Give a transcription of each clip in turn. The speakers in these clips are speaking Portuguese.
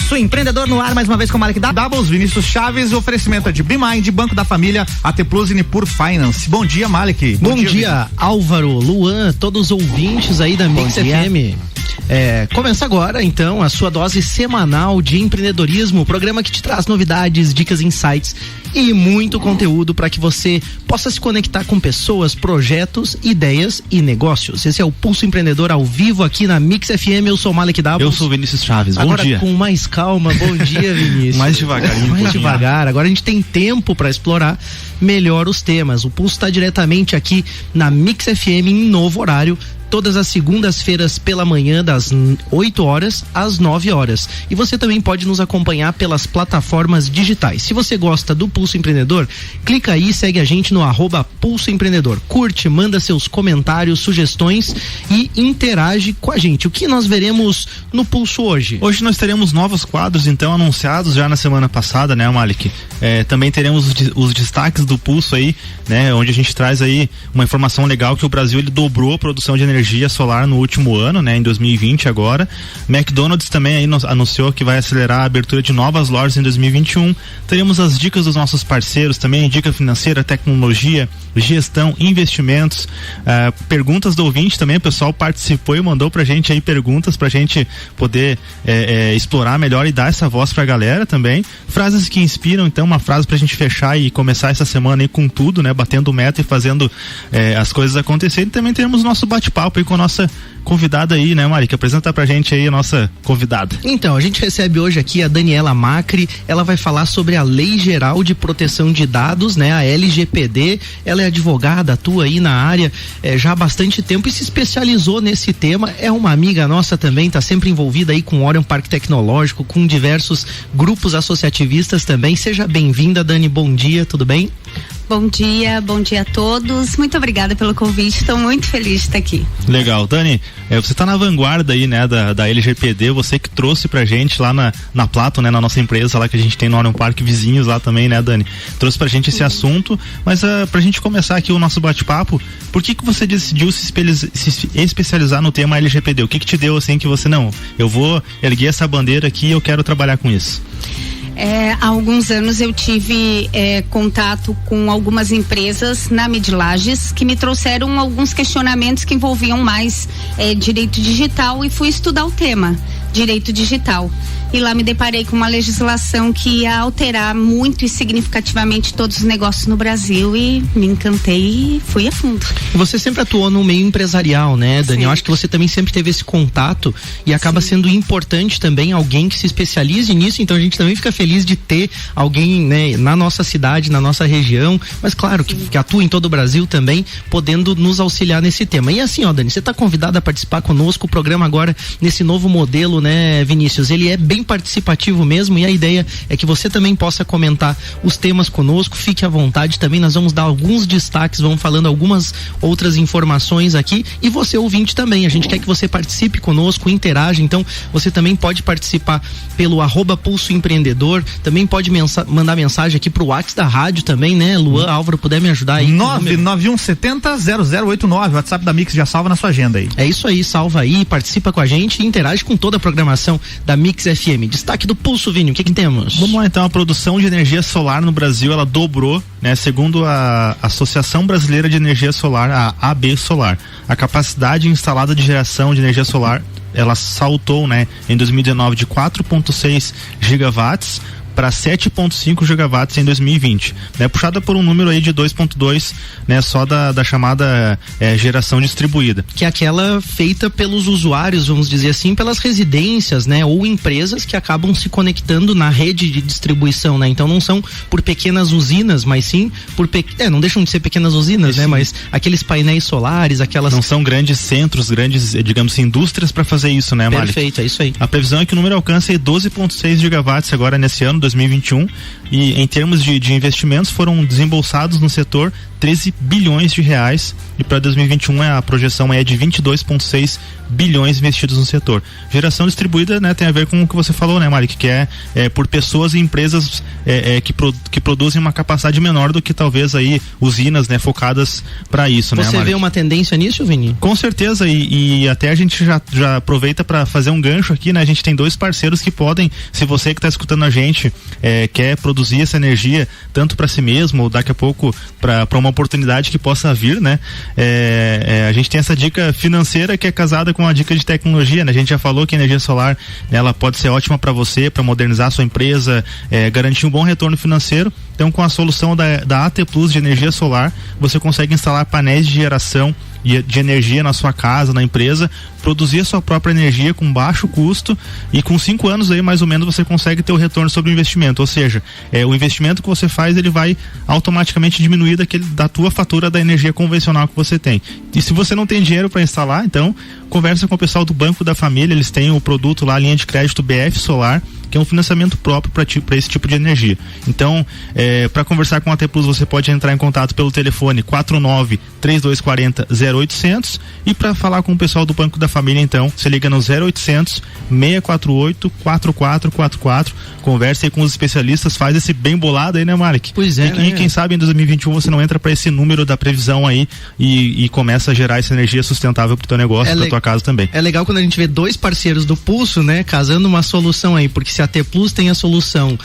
Pulso Empreendedor no ar, mais uma vez com o Malik Doubles, Vinícius Chaves, oferecimento de BeMind, Banco da Família, AT Plus e Nipur Finance. Bom dia, Malik. Bom dia, Álvaro, Luan, todos os ouvintes aí da Mix FM. Começa agora, então, a sua dose semanal de empreendedorismo, programa que te traz novidades, dicas, insights e muito conteúdo para que você possa se conectar com pessoas, projetos, ideias e negócios. Esse é o Pulso Empreendedor ao vivo aqui na Mix FM. Eu sou o Malik Doubles. Eu sou o Vinícius Chaves. Bom agora, dia. Com mais calma. Bom dia, Vinícius. Mais devagarinho. Mais devagar. Agora a gente tem tempo para explorar melhor os temas. O Pulso está diretamente aqui na Mix FM em novo horário, todas as segundas-feiras pela manhã, das 8 horas às 9 horas. E você também pode nos acompanhar pelas plataformas digitais. Se você gosta do Pulso Empreendedor, clica aí e segue a gente no @Pulso Empreendedor. Curte, manda seus comentários, sugestões e interage com a gente. O que nós veremos no Pulso hoje? Hoje nós teremos novos quadros, então, anunciados já na semana passada, né, Malik? Também teremos os destaques do Pulso aí, né, onde a gente traz aí uma informação legal que o Brasil ele dobrou a produção de energia solar no último ano, né, em 2020 agora. McDonald's também aí anunciou que vai acelerar a abertura de novas lojas em 2021. Teremos as dicas dos nossos parceiros também, dica financeira, tecnologia, gestão, investimentos, perguntas do ouvinte também. O pessoal participou e mandou pra gente aí perguntas pra gente poder explorar melhor e dar essa voz pra galera também. Frases que inspiram, então, uma frase pra gente fechar e começar essa semana aí com tudo, né, batendo meta e fazendo as coisas acontecerem. Também teremos nosso bate-papo aí com a nossa convidada aí, né, Mari? Que apresenta pra gente aí a nossa convidada. Então, a gente recebe hoje aqui a Daniela Macri. Ela vai falar sobre a Lei Geral de Proteção de Dados, né, a LGPD. Ela é advogada, atua aí na área já há bastante tempo e se especializou nesse tema. É uma amiga nossa também, tá sempre envolvida aí com o Orion Parque Tecnológico, com diversos grupos associativistas também. Seja bem-vinda, Dani. Bom dia, tudo bem? Bom dia a todos. Muito obrigada pelo convite, estou muito feliz de estar aqui. Legal. Dani, você está na vanguarda aí, né, da LGPD, você que trouxe pra gente lá na Plato, né, na nossa empresa lá que a gente tem no Orion Parque, vizinhos lá também, né, Dani? Trouxe pra gente esse assunto, mas pra gente começar aqui o nosso bate-papo, por que você decidiu se especializar no tema LGPD? O que te deu assim que você, não, eu vou erguer essa bandeira aqui e eu quero trabalhar com isso? Há alguns anos eu tive contato com algumas empresas na Medilages que me trouxeram alguns questionamentos que envolviam mais direito digital e fui estudar o tema direito digital. E lá me deparei com uma legislação que ia alterar muito e significativamente todos os negócios no Brasil e me encantei e fui a fundo. Você sempre atuou no meio empresarial, né, Dani? Sim. Eu acho que você também sempre teve esse contato e acaba sendo importante também alguém que se especialize nisso, então a gente também fica feliz de ter alguém, né, na nossa cidade, na nossa região, mas claro, que atua em todo o Brasil também, podendo nos auxiliar nesse tema. E assim, ó, Dani, você está convidada a participar conosco, o programa agora, nesse novo modelo, né, Vinícius, ele é bem participativo mesmo e a ideia é que você também possa comentar os temas conosco, fique à vontade também, nós vamos dar alguns destaques, vamos falando algumas outras informações aqui e você ouvinte também, a gente quer que você participe conosco, interaja, então você também pode participar pelo @Pulso Empreendedor, também pode mandar mensagem aqui pro WhatsApp da rádio também, né, Luan, Álvaro, puder me ajudar aí? 991700089, WhatsApp da Mix já salva na sua agenda aí. É isso aí, salva aí, participa com a gente e interage com toda a programação da Mix FM. Destaque do Pulso, Vini, o que temos? Vamos lá, então, a produção de energia solar no Brasil, ela dobrou, né, segundo a Associação Brasileira de Energia Solar, a AB Solar. A capacidade instalada de geração de energia solar, ela saltou, né, em 2019 de 4,6 gigawatts para 7,5 gigawatts em 2020, né? Puxada por um número aí de 2,2, né? Só da chamada geração distribuída. Que é aquela feita pelos usuários, vamos dizer assim, pelas residências, né? Ou empresas que acabam se conectando na rede de distribuição, né? Então não são por pequenas usinas, mas sim por não deixam de ser pequenas usinas, né? Mas aqueles painéis solares, aquelas... Não são grandes centros, grandes, digamos, indústrias para fazer isso, né, Mali? Perfeito, é isso aí. A previsão é que o número alcance 12,6 gigawatts agora nesse ano, 2021 e em termos de investimentos foram desembolsados no setor 13 bilhões de reais e para 2021 a projeção é de 22,6 bilhões investidos no setor. Geração distribuída, né, tem a ver com o que você falou, né, Mari, que é por pessoas e empresas que produzem uma capacidade menor do que talvez aí usinas, né, focadas para isso, né, Mari? Você vê uma tendência nisso, Vini? Com certeza, e até a gente já aproveita para fazer um gancho aqui, né? A gente tem 2 parceiros que podem, se você que está escutando a gente quer produzir essa energia tanto para si mesmo ou daqui a pouco para uma oportunidade que possa vir, né? A gente tem essa dica financeira que é casada com a dica de tecnologia, né? A gente já falou que a energia solar, ela pode ser ótima para você, para modernizar a sua empresa, garantir um bom retorno financeiro. Então, com a solução da AT Plus de energia solar, você consegue instalar painéis de geração de energia na sua casa, na empresa, produzir a sua própria energia com baixo custo e com 5 anos aí mais ou menos você consegue ter o retorno sobre o investimento, ou seja, o investimento que você faz ele vai automaticamente diminuir da tua fatura da energia convencional que você tem. E se você não tem dinheiro para instalar, então conversa com o pessoal do Banco da Família, eles têm o produto lá, a linha de crédito BF Solar, que é um financiamento próprio para esse tipo de energia. Então, para conversar com a AT Plus, você pode entrar em contato pelo telefone 49-3240-0800 e para falar com o pessoal do Banco da Família, então, você liga no 0800 648 4444, conversa aí com os especialistas, faz esse bem bolado aí, né, Marek? Pois é, e quem sabe em 2021 você não entra para esse número da previsão aí e começa a gerar essa energia sustentável pro teu negócio, pra tua casa também. É legal quando a gente vê 2 parceiros do Pulso, né, casando uma solução aí, porque se a T Plus tem a solução,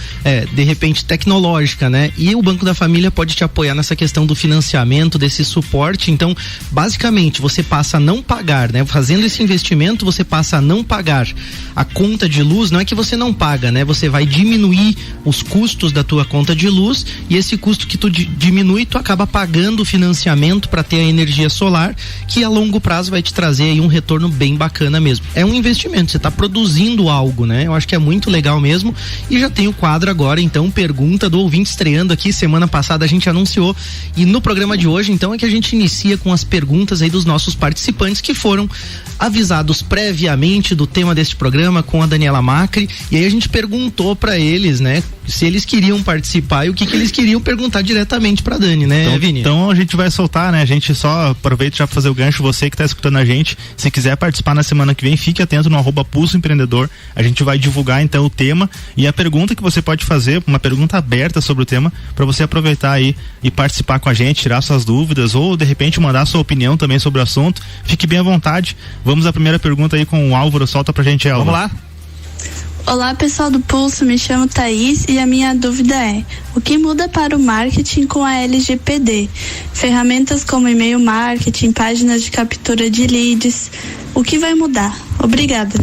de repente tecnológica, né, e o Banco da Família pode te apoiar nessa questão do financiamento, desse suporte, então, basicamente, você passa a não pagar, né, fazendo esse investimento, você passa a não pagar a conta de luz, não é que você não paga, né, você vai diminuir os custos da tua conta de luz e esse custo que tu diminui, tu acaba pagando o financiamento para ter a energia solar, que a longo prazo vai te trazer aí um retorno bem bacana mesmo. É um investimento, você está produzindo algo, né, eu acho que é muito legal mesmo. E já tem o quadro agora, então, pergunta do ouvinte estreando aqui. Semana passada a gente anunciou e no programa de hoje, então, é que a gente inicia com as perguntas aí dos nossos participantes que foram avisados previamente do tema deste programa com a Daniela Macri, e aí a gente perguntou para eles, né, se eles queriam participar e o que eles queriam perguntar diretamente pra Dani, né, então, Vini? Então a gente vai soltar, né, a gente só aproveita já pra fazer o gancho, você que tá escutando a gente, se quiser participar na semana que vem, fique atento no @Pulso Empreendedor, a gente vai divulgar então o tema e a pergunta que você pode fazer, uma pergunta aberta sobre o tema, para você aproveitar aí e participar com a gente, tirar suas dúvidas ou de repente mandar sua opinião também sobre o assunto, fique bem à vontade. Vamos à primeira pergunta aí com o Álvaro, solta pra gente, Álvaro. Vamos lá. Olá, pessoal do Pulso, me chamo Thaís e a minha dúvida é: o que muda para o marketing com a LGPD? Ferramentas como e-mail marketing, páginas de captura de leads, o que vai mudar? Obrigada.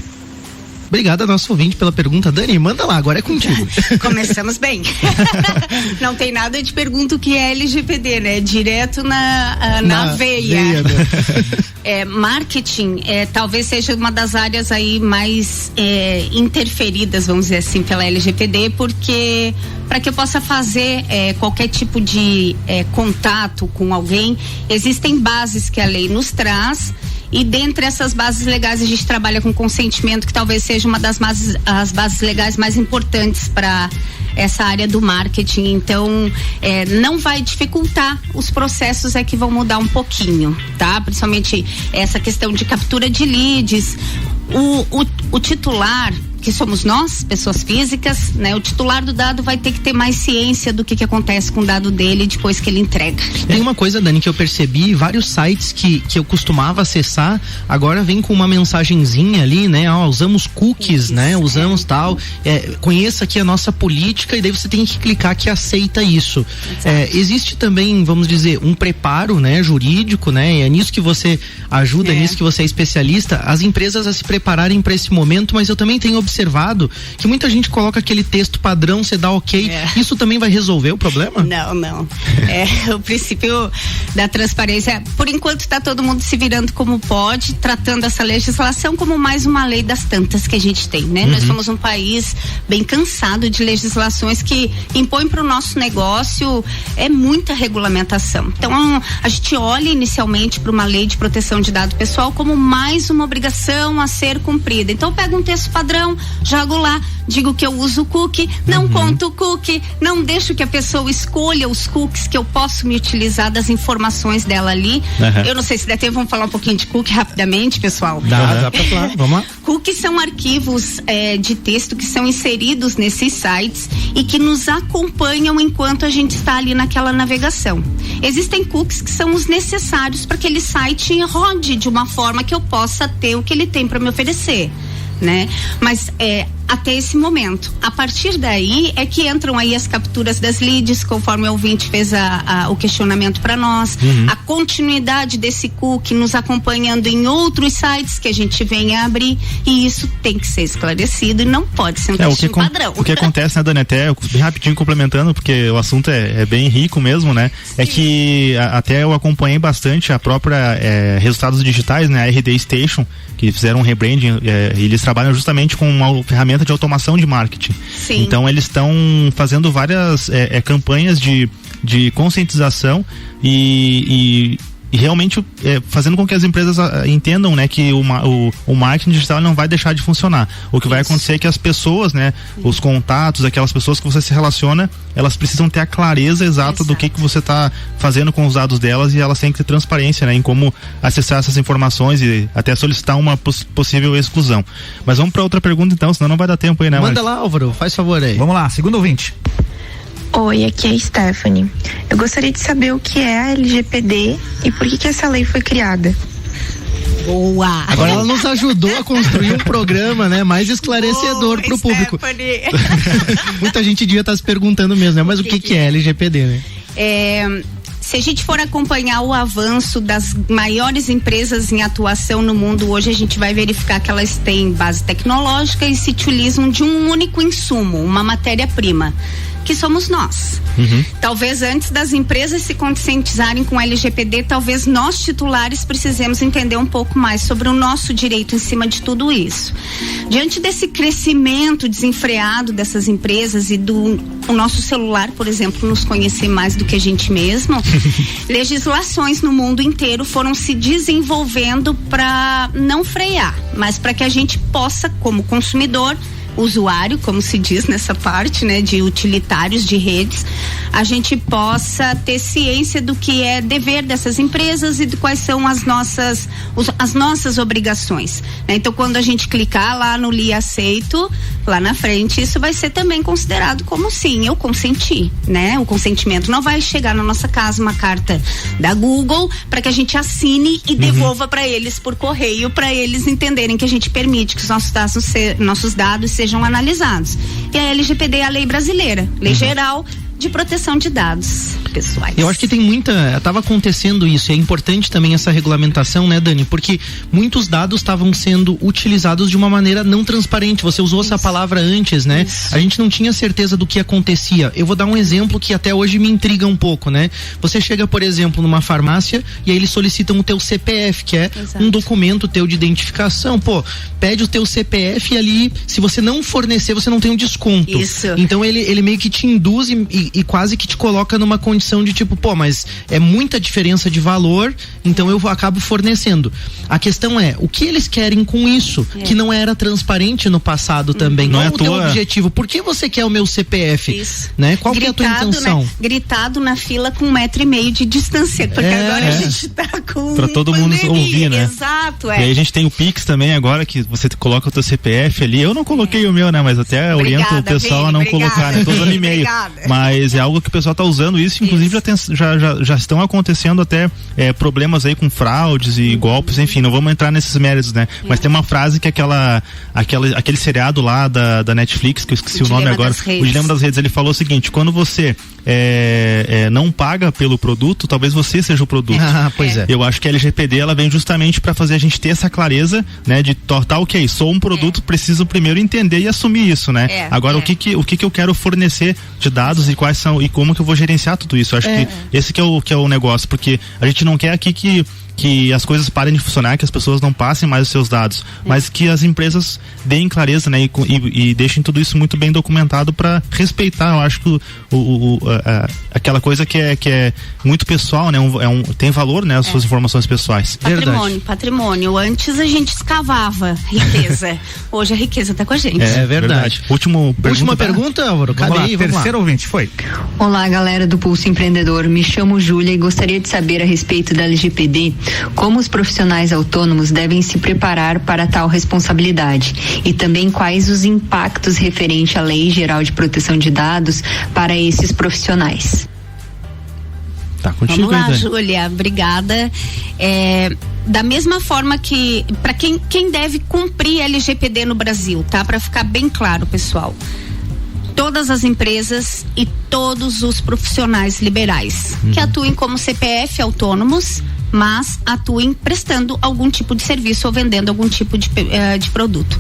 Obrigada, nosso ouvinte, pela pergunta. Dani, manda lá, agora é contigo. Começamos bem. Não tem nada de pergunta o que é LGPD, né? Direto na veia. Né? Marketing talvez seja uma das áreas aí mais interferidas, vamos dizer assim, pela LGPD, porque para que eu possa fazer qualquer tipo de contato com alguém, existem bases que a lei nos traz. E dentre essas bases legais a gente trabalha com consentimento, que talvez seja uma das as bases legais mais importantes para essa área do marketing. Então, não vai dificultar, os processos que vão mudar um pouquinho, tá? Principalmente essa questão de captura de leads, o titular, que somos nós, pessoas físicas, né? O titular do dado vai ter que ter mais ciência do que acontece com o dado dele depois que ele entrega. Tem uma coisa, Dani, que eu percebi, vários sites que eu costumava acessar, agora vem com uma mensagenzinha ali, né? Usamos cookies, né? Usamos tal, conheça aqui a nossa política, e daí você tem que clicar que aceita isso. Existe também, vamos dizer, um preparo, né? Jurídico, né? É nisso que você ajuda, é nisso que você é especialista, as empresas a se prepararem para esse momento, mas eu também tenho observado que muita gente coloca aquele texto padrão, você dá ok, isso também vai resolver o problema? Não. O princípio da transparência, por enquanto tá todo mundo se virando como pode, tratando essa legislação como mais uma lei das tantas que a gente tem, né? Nós somos um país bem cansado de legislações que impõem para o nosso negócio muita regulamentação. Então a gente olha inicialmente para uma lei de proteção de dado pessoal como mais uma obrigação a ser cumprida. Então pega um texto padrão, jogo lá, digo que eu uso cookie, não conto o cookie, não deixo que a pessoa escolha os cookies que eu posso me utilizar das informações dela ali. Eu não sei se der tempo, vamos falar um pouquinho de cookie rapidamente, pessoal. Dá pra falar, vamos lá. Cookies são arquivos de texto que são inseridos nesses sites e que nos acompanham enquanto a gente está ali naquela navegação. Existem cookies que são os necessários para que aquele site rode de uma forma que eu possa ter o que ele tem para me oferecer, né? Mas até esse momento, a partir daí é que entram aí as capturas das leads, conforme o ouvinte fez o questionamento para nós, a continuidade desse cookie nos acompanhando em outros sites que a gente vem a abrir, e isso tem que ser esclarecido e não pode ser um textinho padrão. O que acontece, né, Dani, até bem rapidinho complementando, porque o assunto é bem rico mesmo, né? É que até eu acompanhei bastante a própria Resultados Digitais, né, a RD Station, que fizeram um rebranding, e eles trabalham justamente com uma ferramenta de automação de marketing. Sim. Então eles estão fazendo várias campanhas de conscientização e realmente fazendo com que as empresas entendam, né, que o marketing digital não vai deixar de funcionar. O que vai acontecer é que as pessoas, né, os contatos, aquelas pessoas que você se relaciona, elas precisam ter a clareza exata do que você está fazendo com os dados delas, e elas têm que ter transparência, né, em como acessar essas informações e até solicitar uma possível exclusão. Mas vamos para outra pergunta então, senão não vai dar tempo aí, né? Manda lá, Álvaro, faz favor aí. Vamos lá, segundo ouvinte. Oi, aqui é a Stephanie. Eu gostaria de saber o que é a LGPD e por que essa lei foi criada. Boa! Agora ela nos ajudou a construir um programa, né, mais esclarecedor pro público. Muita gente devia estar se perguntando mesmo, né? Mas o que é LGPD, né? Se a gente for acompanhar o avanço das maiores empresas em atuação no mundo hoje, a gente vai verificar que elas têm base tecnológica e se utilizam de um único insumo, uma matéria-prima, que somos nós. Talvez antes das empresas se conscientizarem com o LGPD, talvez nós titulares precisemos entender um pouco mais sobre o nosso direito em cima de tudo isso. Diante desse crescimento desenfreado dessas empresas e o nosso celular, por exemplo, nos conhecer mais do que a gente mesmo, legislações no mundo inteiro foram se desenvolvendo para não frear, mas para que a gente possa, como consumidor, usuário, como se diz nessa parte, né, de utilitários de redes, a gente possa ter ciência do que é dever dessas empresas e de quais são as nossas obrigações, né? Então, quando a gente clicar lá no li aceito, lá na frente, isso vai ser também considerado como sim, eu consenti, né? O consentimento não vai chegar na nossa casa uma carta da Google para que a gente assine e devolva para eles por correio, para eles entenderem que a gente permite que os nossos dados sejam analisados. E a LGPD é a lei brasileira, lei geral de proteção de dados pessoais. Eu acho que tem estava acontecendo isso, e é importante também essa regulamentação, né, Dani? Porque muitos dados estavam sendo utilizados de uma maneira não transparente. Você usou essa palavra antes, né? A gente não tinha certeza do que acontecia. Eu vou dar um exemplo que até hoje me intriga um pouco, né? Você chega, por exemplo, numa farmácia e aí eles solicitam o teu CPF, que é um documento teu de identificação. Pô, pede o teu CPF e ali, se você não fornecer, você não tem um desconto. Isso. Então ele meio que te induz e quase que te coloca numa condição de tipo, pô, mas é muita diferença de valor, então eu acabo fornecendo. A questão é, o que eles querem com isso? Que não era transparente no passado também. Qual o teu objetivo? Por que você quer o meu CPF? Isso. Né? Qual que é a tua intenção? Né? Gritado na fila com 1,5 metro de distância, porque agora a gente tá com pra todo mundo ouvir, né? Exato, E aí a gente tem o Pix também agora, que você coloca o teu CPF ali. Eu não coloquei o meu, né? Mas até oriento o pessoal a não colocar, né? Tô usando e-mail. Mas é algo que o pessoal tá usando isso, inclusive já estão acontecendo até problemas aí com fraudes e golpes, enfim, não vamos entrar nesses méritos, né? Mas tem uma frase que aquele seriado lá da Netflix, que eu esqueci o nome agora, o Dilema das Redes, ele falou o seguinte: quando você não paga pelo produto, talvez você seja o produto. Pois é. Eu acho que a LGPD ela vem justamente para fazer a gente ter essa clareza, né? De ok, sou um produto, preciso primeiro entender e assumir isso, né? Agora, o que eu quero fornecer de dados e quais são, e como que eu vou gerenciar tudo isso. Eu acho que esse que é o negócio, porque a gente não quer aqui que que as coisas parem de funcionar, que as pessoas não passem mais os seus dados, mas que as empresas deem clareza, né, e deixem tudo isso muito bem documentado para respeitar, eu acho que aquela coisa que é muito pessoal, né, tem valor, né, as suas informações pessoais. Patrimônio. Antes a gente escavava riqueza. Hoje a riqueza tá com a gente. É verdade. Última pergunta, Álvaro. Cadê aí? Terceiro ouvinte, foi. Olá, galera do Pulso Empreendedor. Me chamo Júlia e gostaria de saber a respeito da LGPD, como os profissionais autônomos devem se preparar para tal responsabilidade e também quais os impactos referentes à Lei Geral de Proteção de Dados para esses profissionais. Tá contigo. Vamos lá, Júlia, obrigada. Da mesma forma que para quem deve cumprir LGPD no Brasil, tá? Para ficar bem claro, pessoal. Todas as empresas e todos os profissionais liberais que atuem como CPF autônomos, mas atuem prestando algum tipo de serviço ou vendendo algum tipo de produto.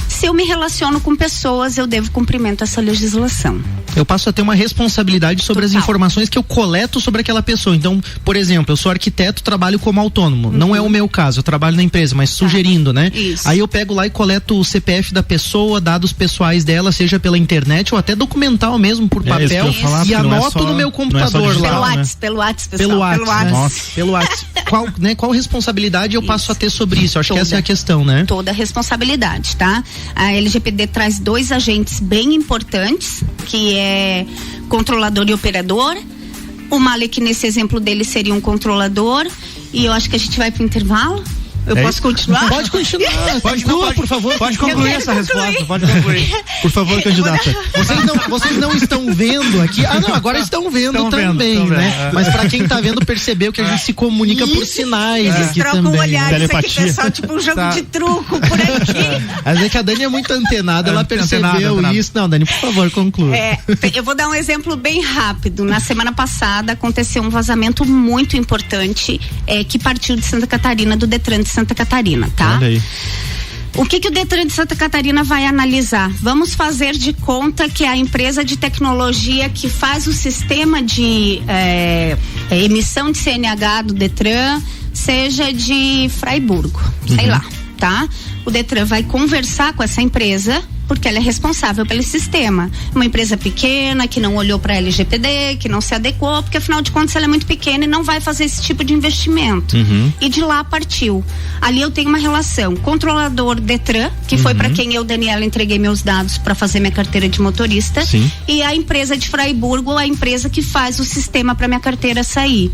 Se eu me relaciono com pessoas, eu devo cumprimento essa legislação. Eu passo a ter uma responsabilidade sobre as informações que eu coleto sobre aquela pessoa. Então, por exemplo, eu sou arquiteto, trabalho como autônomo. Não é o meu caso, eu trabalho na empresa, mas sugerindo, né? Isso. Aí eu pego lá e coleto o CPF da pessoa, dados pessoais dela, seja pela internet ou até documental mesmo, por papel, e anoto no meu computador lá. Pelo WhatsApp, pessoal. Pelo WhatsApp. Qual responsabilidade eu passo a ter sobre isso? Eu acho que essa é a questão, né? Toda a responsabilidade, tá? A LGPD traz 2 agentes bem importantes, que é controlador e operador. O Malek, nesse exemplo dele, seria um controlador. E eu acho que a gente vai pro intervalo. Eu posso continuar? Pode continuar. Por favor. Pode concluir essa resposta. Pode concluir. Por favor, candidata. Vocês não estão vendo aqui. Não, agora estão vendo também, né? Mas pra quem tá vendo, percebeu que a gente se comunica por sinais aqui também. Trocam olhares Telepatia. aqui, pessoal, tipo um jogo de truco por aqui. Mas é que a Dani é muito antenada, ela percebeu isso. Não, Dani, por favor, conclua. Eu vou dar um exemplo bem rápido. Na semana passada aconteceu um vazamento muito importante que partiu de Santa Catarina, do Detran de Santa Catarina, tá? Olha aí. O que o Detran de Santa Catarina vai analisar? Vamos fazer de conta que a empresa de tecnologia que faz o sistema de emissão de CNH do Detran seja de Fraiburgo, sei lá, tá? O Detran vai conversar com essa empresa porque ela é responsável pelo sistema. Uma empresa pequena que não olhou para a LGPD, que não se adequou, porque afinal de contas ela é muito pequena e não vai fazer esse tipo de investimento. E de lá partiu. Ali eu tenho uma relação controlador Detran, que foi para quem eu, Daniela, entreguei meus dados para fazer minha carteira de motorista. Sim. E a empresa de Fraiburgo, a empresa que faz o sistema para minha carteira sair.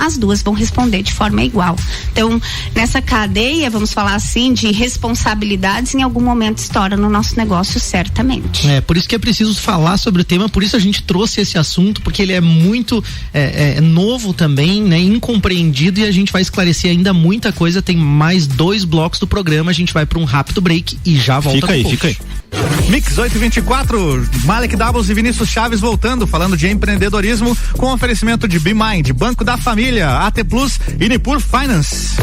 As duas vão responder de forma igual. Então, nessa cadeia, vamos falar assim, de responsabilidades, em algum momento estoura no nosso negócio, certamente. Por isso que é preciso falar sobre o tema, por isso a gente trouxe esse assunto, porque ele é muito novo também, né, incompreendido, e a gente vai esclarecer ainda muita coisa. Tem mais 2 blocos do programa, a gente vai para um rápido break e já volta. Fica aí. Mix 824, Malek Doubles e Vinícius Chaves voltando, falando de empreendedorismo com oferecimento de BeMind, Banco da Família, AT Plus e Nipur Finance.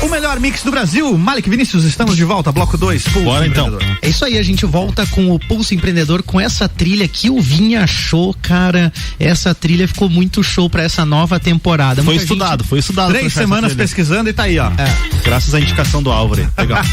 Melhor mix do Brasil, Malek, Vinícius, estamos de volta, bloco 2, Pulso Bora Empreendedor. então. É isso aí, a gente volta com o Pulso Empreendedor, com essa trilha que o Vinha achou, cara, essa trilha ficou muito show pra essa nova temporada. Foi estudado. 3 semanas pesquisando e tá aí, ó. Graças à indicação do Álvaro. Legal.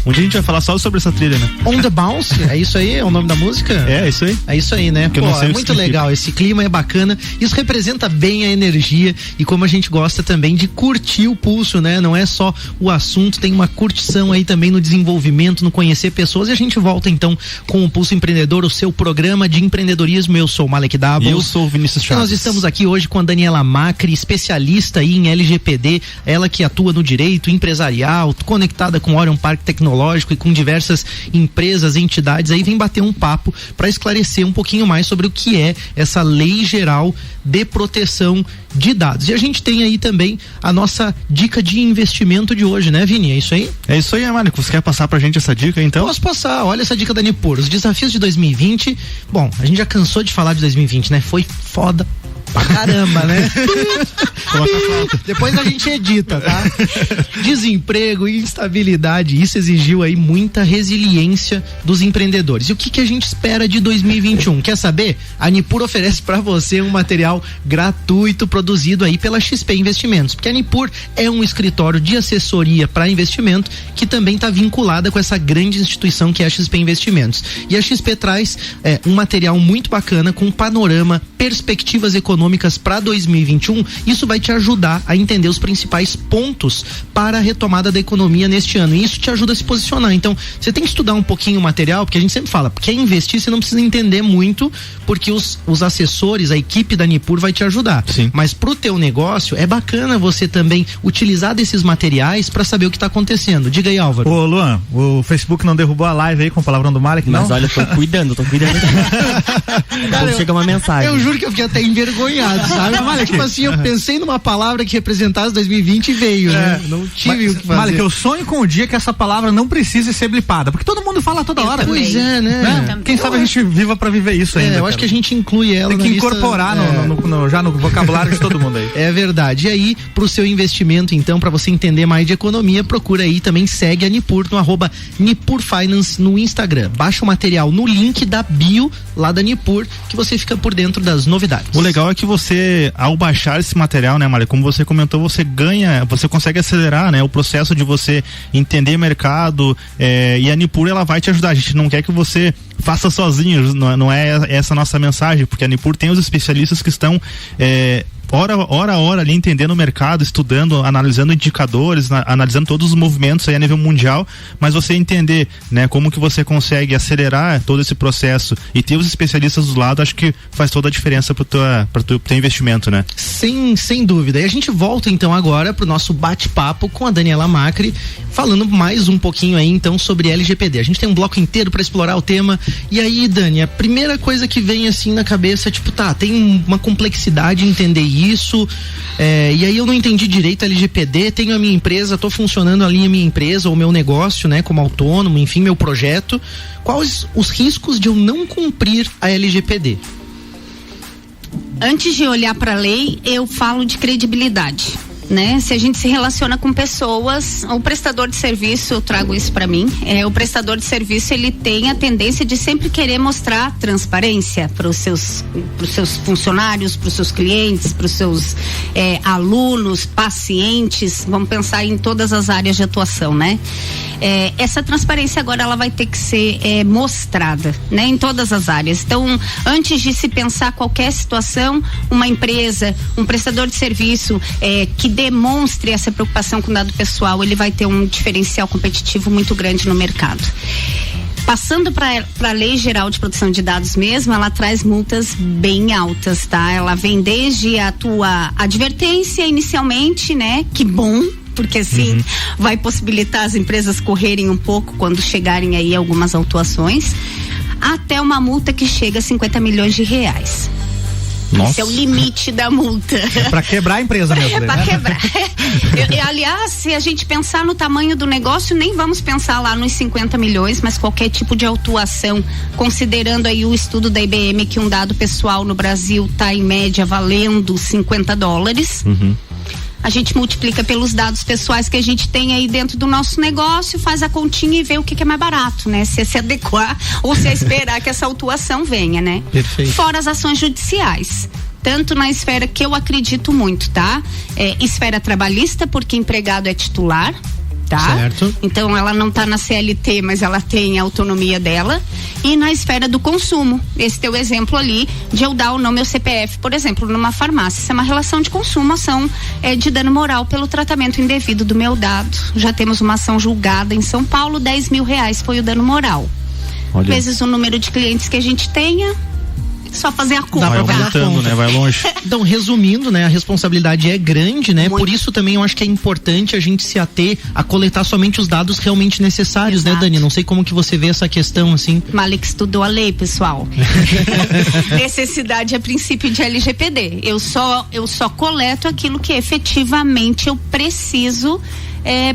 Um dia a gente vai falar só sobre essa trilha, né? On the Bounce, é isso aí? É o nome da música? É isso aí. É isso aí, né? Que eu não sei é muito legal, esse clima é bacana, isso representa bem a energia e como a gente gosta também de curtir o Pulso, né? Não é só o assunto, tem uma curtição aí também no desenvolvimento, no conhecer pessoas, e a gente volta então com o Pulso Empreendedor, o seu programa de empreendedorismo. Eu sou o Malek Doubles. Eu sou o Vinícius Chaves. Nós estamos aqui hoje com a Daniela Macri, especialista aí em LGPD, ela que atua no direito empresarial, conectada com o Orion Parque Tecnológico e com diversas empresas, entidades, aí vem bater um papo para esclarecer um pouquinho mais sobre o que é essa Lei Geral de Proteção de Dados. E a gente tem aí também a nossa dica de investimento de hoje, né, Vini? É isso aí? É isso aí, Mário. Você quer passar pra gente essa dica, então? Posso passar. Olha essa dica da Nipur. Os desafios de 2020. Bom, a gente já cansou de falar de 2020, né? Foi foda pra caramba, né? Depois a gente edita, tá? Desemprego, instabilidade, isso exigiu aí muita resiliência dos empreendedores. E o que a gente espera de 2021? Quer saber? A Nipur oferece para você um material gratuito produzido aí pela XP Investimentos, porque a Nipur é um escritório de assessoria para investimento que também está vinculada com essa grande instituição que é a XP Investimentos. E a XP traz um material muito bacana com panorama, perspectivas econômicas para 2021. Isso vai te ajudar a entender os principais pontos para a retomada da economia neste ano. E isso te ajuda a se posicionar. Então, você tem que estudar um pouquinho o material, porque a gente sempre fala, quer investir, você não precisa entender muito, porque os assessores, a equipe da Nipur vai te ajudar. Sim. Mas pro teu negócio, é bacana você também utilizar desses materiais para saber o que está acontecendo. Diga aí, Álvaro. Ô, Luan, o Facebook não derrubou a live aí com o palavrão do Malek, não? Mas olha, tô cuidando. Cara, chega uma mensagem. Eu juro que eu fiquei até envergonhado, sabe? Mas, tipo assim, eu pensei numa palavra que representasse 2020 e veio, né? Não tive o que fazer. Malek, eu sonho com o dia que essa palavra não precise ser blipada, porque todo mundo fala toda hora. Pois é, né? Quem sabe a gente viva pra viver isso ainda. Eu acho que a gente inclui ela. Tem que incorporar já no vocabulário de todo mundo aí. É verdade. E aí, pro seu investimento, então, pra você entender mais de economia, procura aí também, segue a Nipur no @Nipur Finance no Instagram. Baixa o material no link da bio lá da Nipur, que você fica por dentro das novidades. O legal é que você, ao baixar esse material, né, Malek, como você comentou, você consegue acelerar, né, o processo de você entender mercado, e a Nipur, ela vai te ajudar. A gente não quer que você faça sozinho, não é essa a nossa mensagem, porque a Nipur tem os especialistas que estão hora a hora ali entendendo o mercado, estudando, analisando indicadores, analisando todos os movimentos aí a nível mundial, mas você entender, né, como que você consegue acelerar todo esse processo e ter os especialistas do lado, acho que faz toda a diferença pro teu investimento, né? Sem dúvida. E a gente volta então agora pro nosso bate-papo com a Daniela Macri, falando mais um pouquinho aí então sobre LGPD. A gente tem um bloco inteiro para explorar o tema. E aí, Dani, a primeira coisa que vem assim na cabeça é tem uma complexidade em entender isso, e aí eu não entendi direito a LGPD, tenho a minha empresa, tô funcionando ali a minha empresa, ou meu negócio, né, como autônomo, enfim, meu projeto. Quais os riscos de eu não cumprir a LGPD? Antes de olhar para a lei, eu falo de credibilidade, né? Se a gente se relaciona com pessoas, o prestador de serviço, eu trago isso para mim, o prestador de serviço, ele tem a tendência de sempre querer mostrar transparência para os seus funcionários, para os seus clientes, para os seus alunos, pacientes, vamos pensar em todas as áreas de atuação, né? Essa transparência agora ela vai ter que ser mostrada, né, em todas as áreas. Então, antes de se pensar qualquer situação, uma empresa, um prestador de serviço que demonstre essa preocupação com dado pessoal, ele vai ter um diferencial competitivo muito grande no mercado. Passando para a Lei Geral de Proteção de Dados mesmo, ela traz multas bem altas, tá? Ela vem desde a tua advertência inicialmente, né? Que bom, porque assim vai possibilitar as empresas correrem um pouco quando chegarem aí algumas autuações, até uma multa que chega a 50 milhões de reais. Nossa. Esse é o limite da multa. Pra quebrar a empresa mesmo. Pra quebrar. Aliás, se a gente pensar no tamanho do negócio, nem vamos pensar lá nos 50 milhões, mas qualquer tipo de autuação, considerando aí o estudo da IBM que um dado pessoal no Brasil tá em média valendo $50. A gente multiplica pelos dados pessoais que a gente tem aí dentro do nosso negócio, faz a continha e vê o que é mais barato, né? Se é se adequar ou se é esperar que essa autuação venha, né? Perfeito. Fora as ações judiciais. Tanto na esfera que eu acredito muito, tá? Esfera trabalhista, porque empregado é titular, tá? Certo. Então ela não tá na CLT, mas ela tem a autonomia dela. E na esfera do consumo, esse teu exemplo ali de eu dar o nome ao CPF, por exemplo, numa farmácia, isso é uma relação de consumo, ação de dano moral pelo tratamento indevido do meu dado. Já temos uma ação julgada em São Paulo, R$10 mil foi o dano moral. Olha. Vezes o número de clientes que a gente tenha, só fazer a conta. Vai aumentando, né? Vai longe. Então, resumindo, né? A responsabilidade é grande, né? Muito. Por isso também eu acho que é importante a gente se ater a coletar somente os dados realmente necessários, Exato. né, Dani? Não sei como que você vê essa questão, assim. Malek estudou a lei, pessoal. Necessidade é princípio de LGPD. Eu só coleto aquilo que efetivamente eu preciso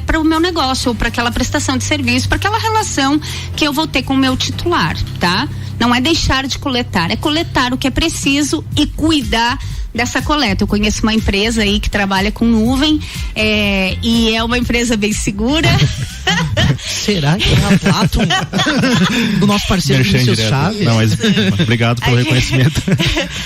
para o meu negócio, ou para aquela prestação de serviço, para aquela relação que eu vou ter com o meu titular, tá? Não é deixar de coletar, é coletar o que é preciso e cuidar dessa coleta. Eu conheço uma empresa aí que trabalha com nuvem e é uma empresa bem segura. Será que é a Platon do nosso parceiro Vinícius Chaves? Não, mas obrigado pelo reconhecimento.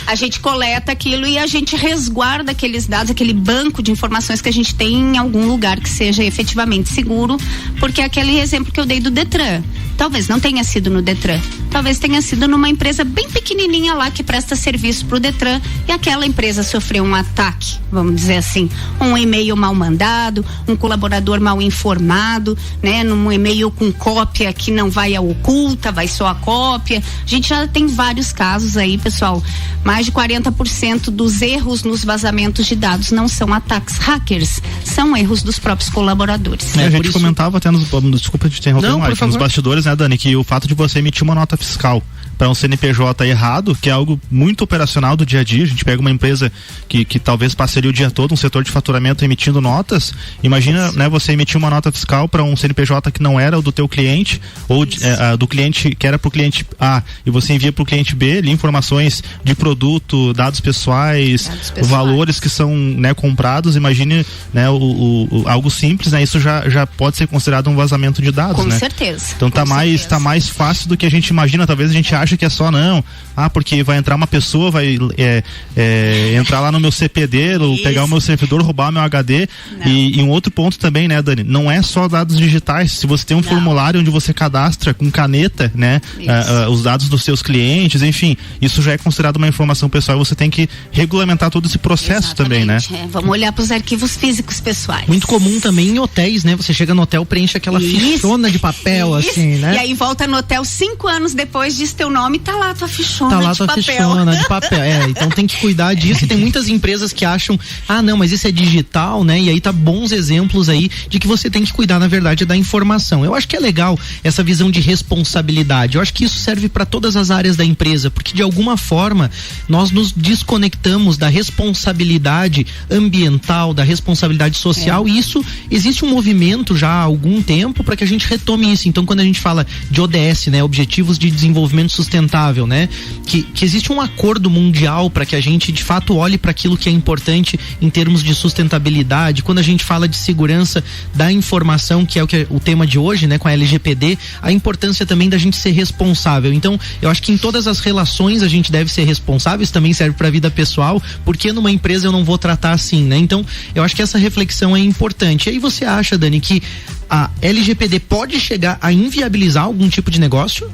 A gente coleta aquilo e a gente resguarda aqueles dados, aquele banco de informações que a gente tem em algum lugar que seja efetivamente seguro, porque aquele exemplo que eu dei do Detran, talvez não tenha sido no Detran, talvez tenha sido numa empresa bem pequenininha lá que presta serviço pro Detran e aquela empresa sofreu um ataque, vamos dizer assim, um e-mail mal mandado, um colaborador mal informado, né, num e-mail com cópia que não vai a oculta, vai só a cópia. A gente já tem vários casos aí, pessoal. Mais de 40% dos erros nos vazamentos de dados não são ataques hackers, são erros dos próprios colaboradores. A gente comentava até desculpa te interromper, Mike, nos bastidores, né, Dani, que o fato de você emitir uma nota fiscal para um CNPJ errado, que é algo muito operacional do dia a dia, a gente pega uma empresa que talvez passaria o dia todo, um setor de faturamento emitindo notas, imagina, né, você emitir uma nota fiscal para um CNPJ que não era o do teu cliente, ou do cliente que era pro cliente A, e você envia pro cliente B ali informações de produto, dados pessoais, valores que são, né, comprados, imagine, né, algo simples, né, isso já pode ser considerado um vazamento de dados, né? Com certeza. Então tá mais fácil do que a gente imagina, talvez a gente acha que é só porque vai entrar uma pessoa, vai entrar lá no meu CPD, ou pegar o meu servidor, roubar meu HD, e um outro ponto também, né, Dani, não é só dados digitais, se você tem um formulário onde você cadastra com caneta, né, os dados dos seus clientes, enfim, isso já é considerado uma informação pessoal e você tem que regulamentar todo esse processo também, né? Vamos olhar para os arquivos físicos pessoais. Muito comum também em hotéis, né? Você chega no hotel, preenche aquela fichona de papel, assim, né? E aí volta no hotel 5 anos depois, diz teu nome, tá lá tua fichona de papel. Tá lá tua fichona de papel. Então tem que cuidar disso. E tem muitas empresas que acham, não, mas isso é digital, né? E aí tá bons exemplos aí de que você tem que cuidar, na verdade, da informação. Eu acho que é legal essa visão de responsabilidade. Eu acho que isso serve para todas as áreas da empresa, porque de alguma forma nós nos desconectamos da responsabilidade ambiental, da responsabilidade social, e isso existe um movimento já há algum tempo para que a gente retome isso. Então, quando a gente fala de ODS, né, Objetivos de Desenvolvimento Sustentável, né, que existe um acordo mundial para que a gente de fato olhe para aquilo que é importante em termos de sustentabilidade. Quando a gente fala de segurança da informação, que é o tema de hoje, né, com a LGPD, a importância também da gente ser responsável. Então, eu acho que em todas as relações a gente deve ser responsável. Isso também serve para a vida pessoal, porque numa empresa eu não vou tratar assim, né? Então, eu acho que essa reflexão é importante. E aí você acha, Dani, que a LGPD pode chegar a inviabilizar algum tipo de negócio?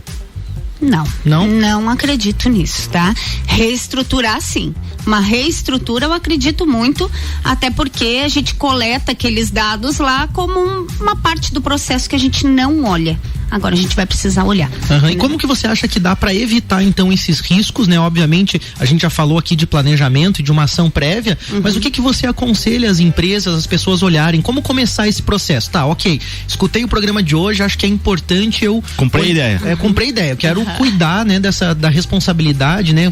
Não acredito nisso, tá? Reestruturar, sim. Uma reestrutura eu acredito muito, até porque a gente coleta aqueles dados lá como uma parte do processo que a gente não olha. Agora a gente vai precisar olhar. E como que você acha que dá para evitar então esses riscos, né? Obviamente a gente já falou aqui de planejamento e de uma ação prévia, mas o que você aconselha as empresas, as pessoas olharem, como começar esse processo? Tá, ok, escutei o programa de hoje, acho que é importante eu... Comprei ideia, eu quero cuidar, né, da responsabilidade, né?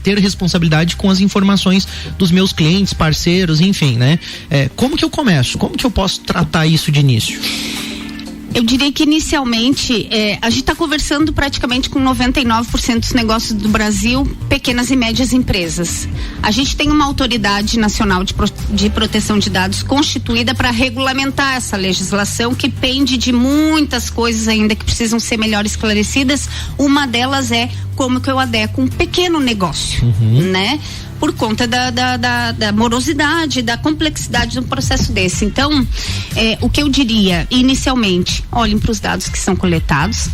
Ter responsabilidade com as informações dos meus clientes, parceiros, enfim, né? Como que eu começo? Como que eu posso tratar isso de início? Eu diria que inicialmente a gente está conversando praticamente com 99% dos negócios do Brasil, pequenas e médias empresas. A gente tem uma autoridade nacional de proteção de dados constituída para regulamentar essa legislação, que pende de muitas coisas ainda que precisam ser melhor esclarecidas. Uma delas é como que eu adequo um pequeno negócio, né? Por conta da morosidade, da complexidade de um processo desse. Então, o que eu diria, inicialmente, olhem para os dados que são coletados,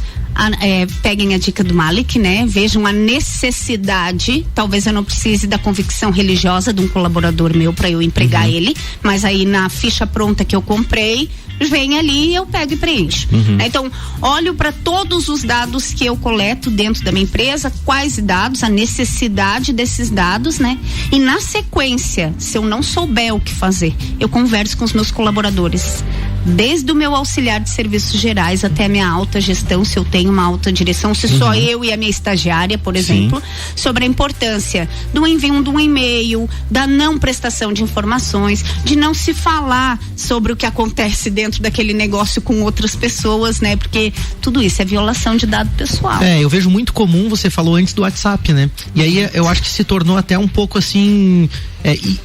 peguem a dica do Malik, né? Vejam a necessidade, talvez eu não precise da convicção religiosa de um colaborador meu para eu empregar ele, mas aí na ficha pronta que eu comprei, vem ali, eu pego e preencho. Então, olho para todos os dados que eu coleto dentro da minha empresa, quais dados, a necessidade desses dados, né? E na sequência, se eu não souber o que fazer, eu converso com os meus colaboradores. desde o meu auxiliar de serviços gerais até a minha alta gestão, se eu tenho uma alta direção, se só eu e a minha estagiária, por exemplo, sobre a importância do envio de um e-mail, da não prestação de informações, de não se falar sobre o que acontece dentro daquele negócio com outras pessoas, né? Porque tudo isso é violação de dado pessoal. Eu vejo muito comum, você falou antes do WhatsApp, né? E aí eu acho que se tornou até um pouco assim,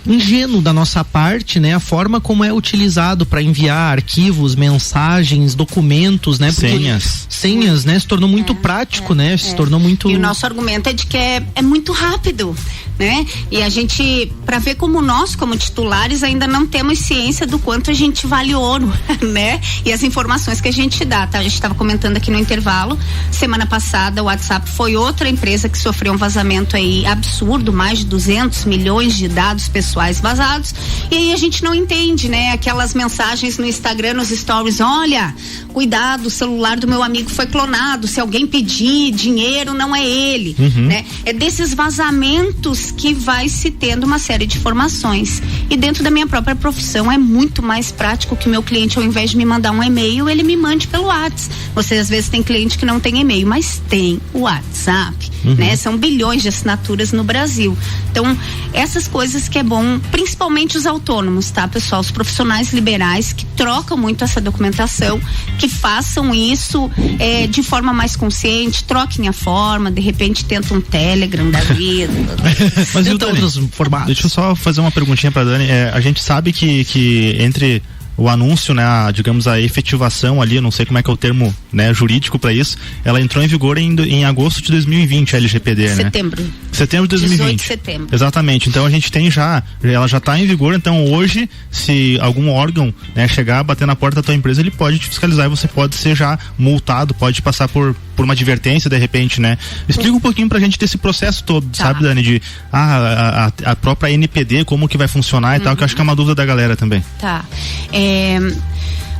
ingênuo da nossa parte, né? A forma como é utilizado para enviar arquivos, mensagens, documentos, né? Porque senhas, né? Se tornou muito prático, né? Se tornou muito... E o nosso argumento é de que é muito rápido, né? E a gente, para ver como nós, como titulares, ainda não temos ciência do quanto a gente vale ouro, né? E as informações que a gente dá, tá? A gente estava comentando aqui no intervalo, semana passada o WhatsApp foi outra empresa que sofreu um vazamento aí absurdo, mais de 200 milhões de dados pessoais vazados, e aí a gente não entende, né? Aquelas mensagens no Instagram, nos stories, olha, cuidado, o celular do meu amigo foi clonado, se alguém pedir dinheiro, não é ele, né? É desses vazamentos que vai se tendo uma série de informações, e dentro da minha própria profissão é muito mais prático que o meu cliente, ao invés de me mandar um e-mail, ele me mande pelo WhatsApp. Você às vezes tem cliente que não tem e-mail, mas tem o WhatsApp, né? São bilhões de assinaturas no Brasil. Então, essas coisas que é bom, principalmente os autônomos, tá, pessoal? Os profissionais liberais que trocam muito essa documentação, que façam isso de forma mais consciente, troquem a forma, de repente tentam um Telegram da vida. Mas então, deixa eu só fazer uma perguntinha pra Dani. A gente sabe que entre o anúncio, né, digamos a efetivação ali, eu não sei como é que é o termo, né, jurídico para isso, ela entrou em vigor em agosto de 2020, a LGPD, setembro. Né? Setembro de 2020. 18 de setembro. Exatamente. Então a gente tem ela já está em vigor, então hoje, se algum órgão, né, chegar, bater na porta da tua empresa, ele pode te fiscalizar e você pode ser já multado, pode passar por uma advertência de repente, né? Explica um pouquinho pra gente desse processo todo, sabe, Dani, de a própria NPD, como que vai funcionar e tal, que eu acho que é uma dúvida da galera também. Tá.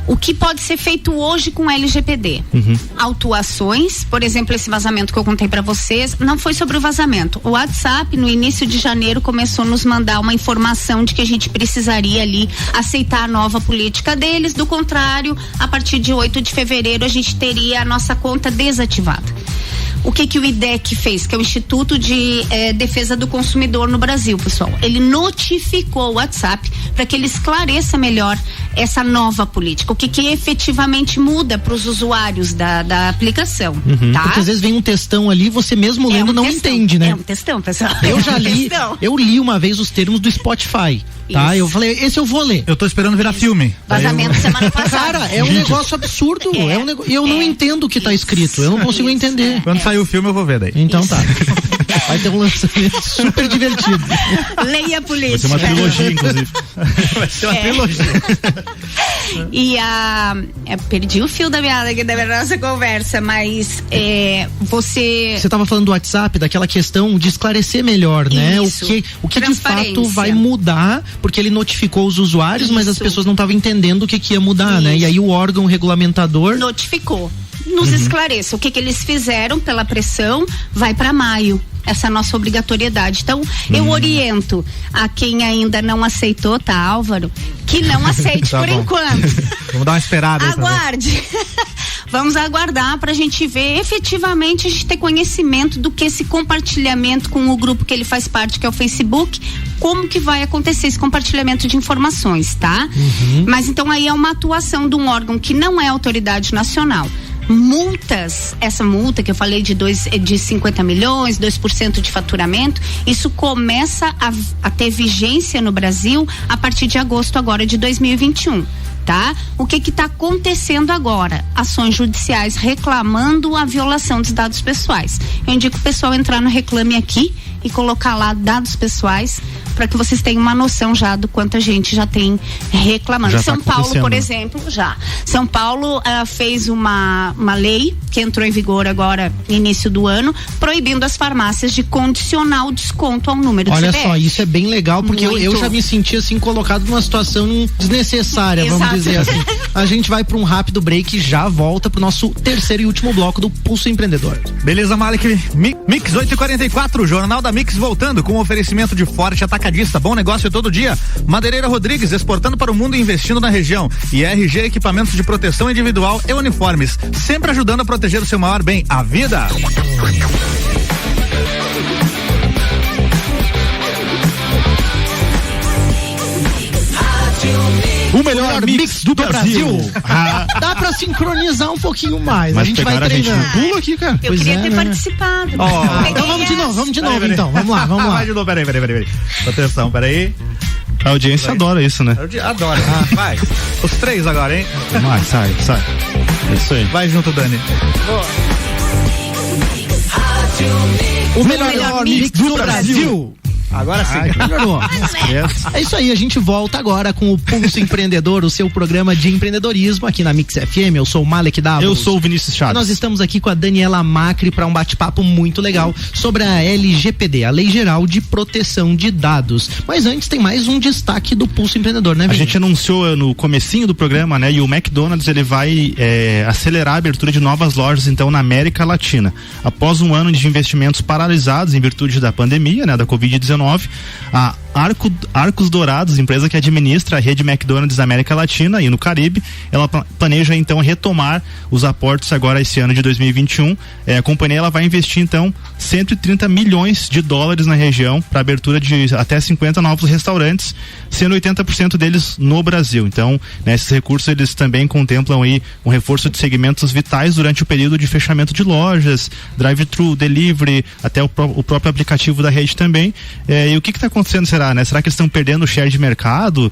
O que pode ser feito hoje com LGPD? Autuações, por exemplo, esse vazamento que eu contei para vocês, não foi sobre o vazamento. O WhatsApp, no início de janeiro, começou a nos mandar uma informação de que a gente precisaria ali aceitar a nova política deles, do contrário, a partir de 8 de fevereiro a gente teria a nossa conta desativada. O que o IDEC fez, que é o Instituto de Defesa do Consumidor no Brasil, pessoal? Ele notificou o WhatsApp para que ele esclareça melhor essa nova política, o que efetivamente muda para os usuários da aplicação, tá? Porque às vezes vem um textão ali, você mesmo lendo não entende, né? É um textão, pessoal. Eu já li, eu li uma vez os termos do Spotify, tá? Eu falei, esse eu vou ler. Eu tô esperando virar filme. Vazamento semana passada. Cara, é um negócio absurdo, eu não entendo o que tá escrito, eu não consigo entender. Quando sair o filme eu vou ver daí. Então tá. Vai ter um lançamento super divertido. Leia a política. Vai ser uma trilogia, inclusive. Vai ser uma trilogia. E perdi o fio da nossa conversa, mas você estava falando do WhatsApp, daquela questão de esclarecer melhor, né? Isso. O que de fato vai mudar, porque ele notificou os usuários, mas as pessoas não estavam entendendo o que ia mudar, né? E aí o órgão regulamentador notificou. Nos esclareça o que eles fizeram pela pressão, vai para maio. Essa nossa obrigatoriedade. Então, eu oriento a quem ainda não aceitou, tá, Álvaro? Que não aceite tá por bom. enquanto. Vamos dar uma esperada aí. Aguarde. Vamos aguardar pra gente ver, efetivamente, a gente ter conhecimento do que esse compartilhamento com o grupo que ele faz parte, que é o Facebook, como que vai acontecer esse compartilhamento de informações, tá? Mas então aí é uma atuação de um órgão que não é autoridade nacional. Multas, essa multa que eu falei de 50 milhões, 2% de faturamento, isso começa a ter vigência no Brasil a partir de agosto agora de 2021. Tá? O que está acontecendo agora? Ações judiciais reclamando a violação dos dados pessoais. Eu indico o pessoal entrar no Reclame Aqui e colocar lá dados pessoais para que vocês tenham uma noção já do quanto a gente já tem reclamando. Já São tá Paulo, por exemplo, já. São Paulo fez uma lei que entrou em vigor agora no início do ano, proibindo as farmácias de condicionar o desconto ao número de CPF. Olha só, isso é bem legal, porque eu já me senti assim colocado numa situação desnecessária, vamos dizer assim. A gente vai para um rápido break e já volta pro nosso terceiro e último bloco do Pulso Empreendedor. Beleza, Malik. Mix 8h44, Jornal da Mix voltando com oferecimento de Forte Atacadista. Bom negócio todo dia. Madeireira Rodrigues, exportando para o mundo e investindo na região. E RG Equipamentos de Proteção Individual e Uniformes, sempre ajudando a proteger o seu maior bem, a vida. O melhor mix do Brasil. Dá pra sincronizar um pouquinho mais. Mas a gente vai treinando. Pulo aqui, cara. Eu queria ter participado. Então vamos de novo então. Vamos lá. Vai de novo, peraí. Atenção, peraí. A audiência adora isso, né? Adora. Vai. Os três agora, hein? Vai, sai. É isso aí. Vai junto, Dani. O melhor mix do Brasil. Agora sim. Melhorou. É isso aí, a gente volta agora com o Pulso Empreendedor, o seu programa de empreendedorismo aqui na Mix FM. Eu sou o Malek Davos. Eu sou o Vinícius Chaves. Nós estamos aqui com a Daniela Macri para um bate-papo muito legal sobre a LGPD, a Lei Geral de Proteção de Dados. Mas antes tem mais um destaque do Pulso Empreendedor, né, Vinícius? A gente anunciou no comecinho do programa, né? E o McDonald's, ele vai acelerar a abertura de novas lojas, então, na América Latina. Após um ano de investimentos paralisados em virtude da pandemia, né? Da Covid-19, a Arcos Dourados, empresa que administra a rede McDonald's na América Latina e no Caribe, ela planeja então retomar os aportes agora esse ano de 2021. A companhia ela vai investir então 130 milhões de dólares na região para abertura de até 50 novos restaurantes, sendo 80% deles no Brasil. Então, né, esses recursos eles também contemplam aí um reforço de segmentos vitais durante o período de fechamento de lojas, drive-thru, delivery, até o próprio aplicativo da rede também. E o que está acontecendo, será? Né? Será que eles estão perdendo o share de mercado?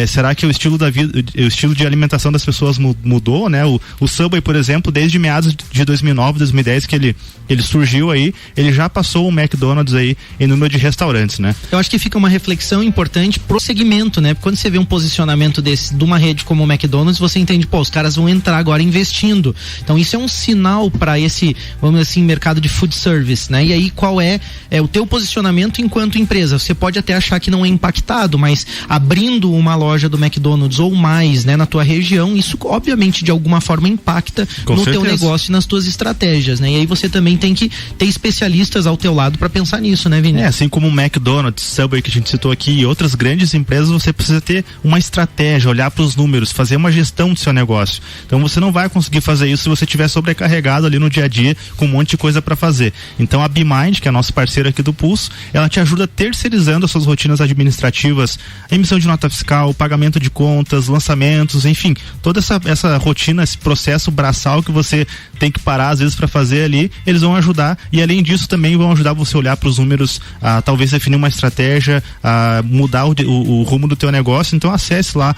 Será que o estilo da vida, o estilo de alimentação das pessoas mudou, né? O Subway, por exemplo, desde meados de 2009, 2010 que ele surgiu aí, ele já passou o McDonald's aí em número de restaurantes, né? Eu acho que fica uma reflexão importante pro segmento, né? Quando você vê um posicionamento desse, de uma rede como o McDonald's, você entende, os caras vão entrar agora investindo. Então isso é um sinal para esse, vamos dizer assim, mercado de food service, né? E aí qual é o teu posicionamento enquanto empresa? Você pode até achar que não é impactado, mas abrindo uma loja do McDonald's ou mais, né, na tua região, isso obviamente de alguma forma impacta no teu negócio e nas tuas estratégias, né? E aí você também tem que ter especialistas ao teu lado para pensar nisso, né, Vini? Assim como o McDonald's, Subway que a gente citou aqui e outras grandes empresas, você precisa ter uma estratégia, olhar para os números, fazer uma gestão do seu negócio. Então você não vai conseguir fazer isso se você estiver sobrecarregado ali no dia a dia com um monte de coisa para fazer. Então a BeMind, que é nosso parceiro aqui do Pulso, ela te ajuda terceirizando as suas rotinas administrativas, emissão de nota fiscal, pagamento de contas, lançamentos, enfim, toda essa rotina, esse processo braçal que você tem que parar às vezes para fazer ali, eles vão ajudar e além disso também vão ajudar você a olhar para os números, a talvez definir uma estratégia, a mudar o rumo do teu negócio. Então acesse lá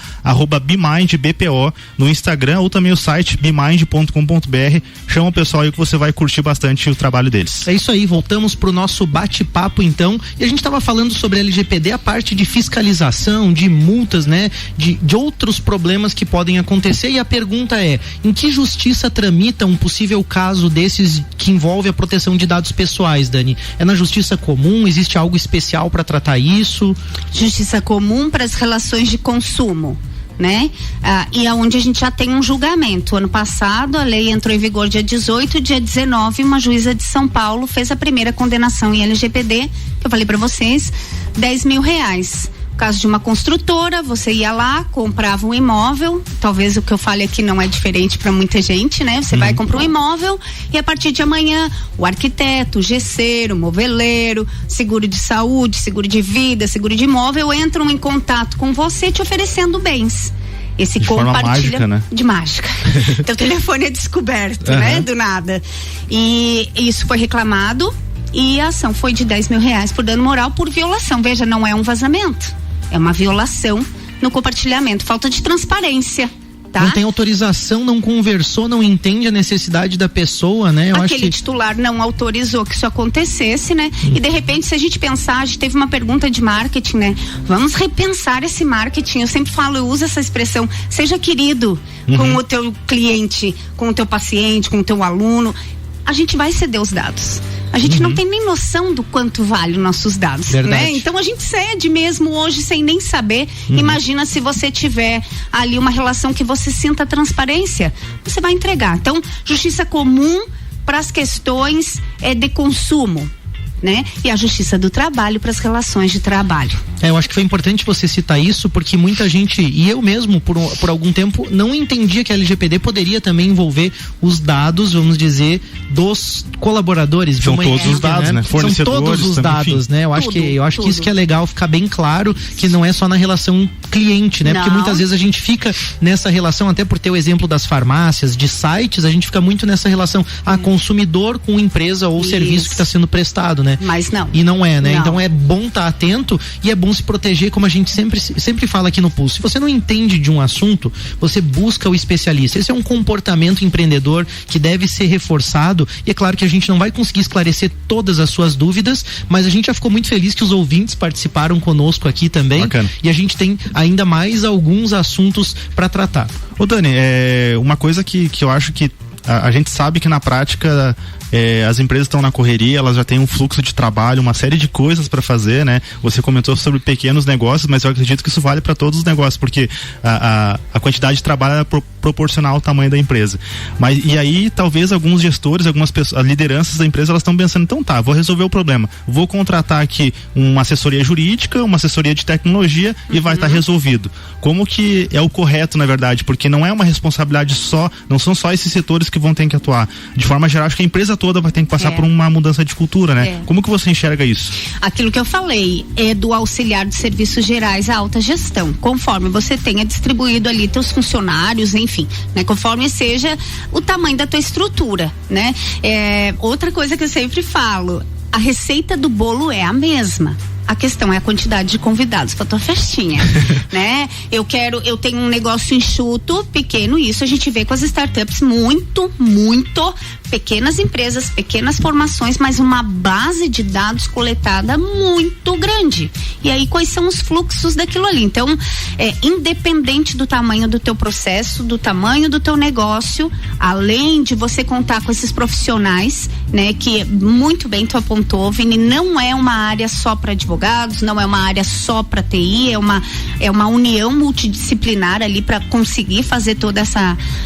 @BeMindBPO no Instagram ou também o site bemind.com.br. Chama o pessoal aí que você vai curtir bastante o trabalho deles. É isso aí, voltamos pro nosso bate-papo então, e a gente estava falando sobre a LGPD, a parte de fiscalização, de multas, né, de outros problemas que podem acontecer, e a pergunta é, em que justiça tramita um possível caso desses que envolve a proteção de dados pessoais, Dani? É na justiça comum? Existe algo especial para tratar isso? Justiça comum para as relações de consumo, né? E aonde a gente já tem um julgamento. Ano passado a lei entrou em vigor dia 18, dia 19, uma juíza de São Paulo fez a primeira condenação em LGPD, que eu falei para vocês, R$10 mil. Caso de uma construtora, você ia lá, comprava um imóvel, talvez o que eu fale aqui não é diferente para muita gente, né? Você vai comprar um imóvel e a partir de amanhã o arquiteto, o gesseiro, o moveleiro, seguro de saúde, seguro de vida, seguro de imóvel entram em contato com você te oferecendo bens. Esse de forma mágica, né? De mágica. Teu telefone é descoberto, né? Do nada. E isso foi reclamado e a ação foi de R$10 mil por dano moral por violação. Veja, não é um vazamento. É uma violação no compartilhamento, falta de transparência, tá? Não tem autorização, não conversou, não entende a necessidade da pessoa, né? Aquele titular não autorizou que isso acontecesse, né? E de repente, se a gente pensar, a gente teve uma pergunta de marketing, né? Vamos repensar esse marketing. Eu sempre falo, eu uso essa expressão, seja querido com o teu cliente, com o teu paciente, com o teu aluno. a gente vai ceder os dados. A gente não tem nem noção do quanto vale os nossos dados, Verdade. né? Então a gente cede mesmo hoje sem nem saber. Imagina se você tiver ali uma relação que você sinta transparência, você vai entregar. Então, justiça comum para as questões de consumo, né? E a justiça do trabalho para as relações de trabalho. Eu acho que foi importante você citar isso, porque muita gente, e eu mesmo por algum tempo, não entendia que a LGPD poderia também envolver os dados, vamos dizer, dos colaboradores. São todos os dados, né? São todos os dados, né? Eu acho que isso que é legal ficar bem claro, que não é só na relação cliente, né? Porque muitas vezes a gente fica nessa relação, até por ter o exemplo das farmácias, de sites, a gente fica muito nessa relação consumidor com empresa ou serviço que está sendo prestado, né? Mas não. E não é, né? Não. Então é bom estar atento e é bom se proteger, como a gente sempre fala aqui no Pulso. Se você não entende de um assunto, você busca o especialista. Esse é um comportamento empreendedor que deve ser reforçado, e é claro que a gente não vai conseguir esclarecer todas as suas dúvidas, mas a gente já ficou muito feliz que os ouvintes participaram conosco aqui também. Bacana. E a gente tem ainda mais alguns assuntos para tratar. Ô Dani, uma coisa que eu acho que a gente sabe que na prática as empresas estão na correria, elas já têm um fluxo de trabalho, uma série de coisas para fazer, né? Você comentou sobre pequenos negócios, mas eu acredito que isso vale para todos os negócios, porque a quantidade de trabalho é proporcional ao tamanho da empresa. E aí talvez alguns gestores, algumas pessoas, lideranças da empresa, elas estão pensando, então tá, vou resolver o problema, vou contratar aqui uma assessoria jurídica, uma assessoria de tecnologia e vai estar resolvido. Como que é o correto, na verdade? Porque não é uma responsabilidade não são só esses setores que vão ter que atuar. De forma geral, acho que a empresa toda vai ter que passar por uma mudança de cultura, né? Como que você enxerga isso? Aquilo que eu falei é do auxiliar de serviços gerais à alta gestão, conforme você tenha distribuído ali teus funcionários, enfim, né? Conforme seja o tamanho da tua estrutura, né? Outra coisa que eu sempre falo, a receita do bolo é a mesma. A questão é a quantidade de convidados para tua festinha, né? Eu tenho um negócio enxuto, pequeno, isso a gente vê com as startups muito pequenas empresas, pequenas formações, mas uma base de dados coletada muito grande. E aí, quais são os fluxos daquilo ali? Então, independente do tamanho do teu processo, do tamanho do teu negócio, além de você contar com esses profissionais, né? Que muito bem tu apontou, Vini, não é uma área só para advogados, não é uma área só para TI, é uma união multidisciplinar ali para conseguir fazer todo